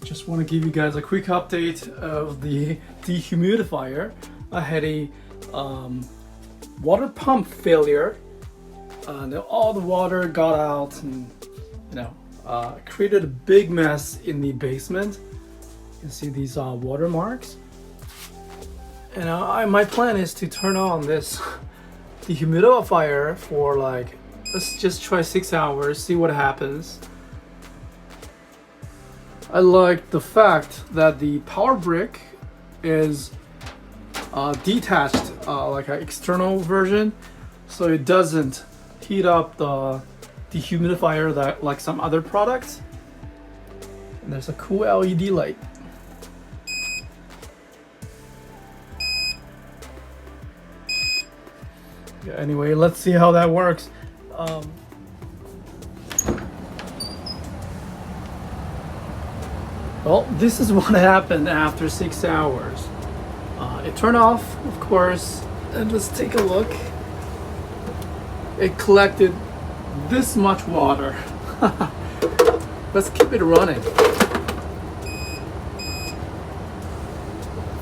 Just want to give you guys a quick update of the dehumidifier. I had a water pump failure. All the water got out and created a big mess in the basement. You can see these water marks. And my plan is to turn on this dehumidifier for let's just try 6 hours, see what happens. I like the fact that the power brick is detached, like an external version, so it doesn't heat up the dehumidifier that like some other products. And there's a cool LED light. Yeah, anyway, let's see how that works. Well, this is what happened after 6 hours. It turned off, of course, and let's take a look. It collected this much water. Let's keep it running.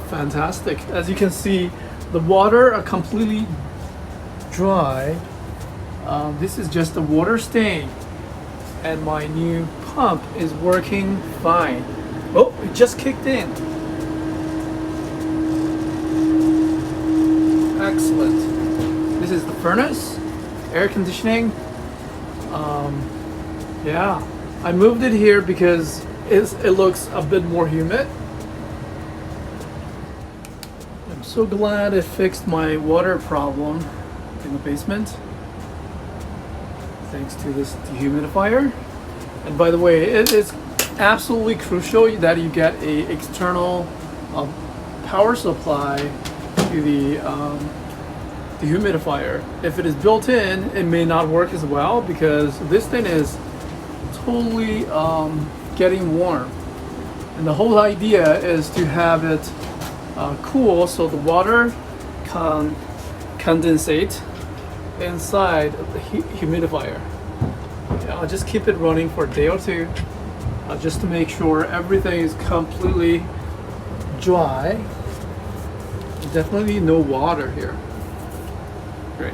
Fantastic. As you can see, the water are completely dry. This is just the water stain, and my new pump is working fine. Oh, it just kicked in. Excellent. This is the furnace, air conditioning. Yeah, I moved it here because it looks a bit more humid. I'm so glad it fixed my water problem in the basement, thanks to this dehumidifier. And by the way, it is absolutely crucial that you get a external power supply to the dehumidifier. If it is built in, it may not work as well because this thing is totally getting warm. And the whole idea is to have it cool so the water can condensate inside the humidifier. Yeah, I'll just keep it running for a day or two just to make sure everything is completely dry. Definitely no water here. Great.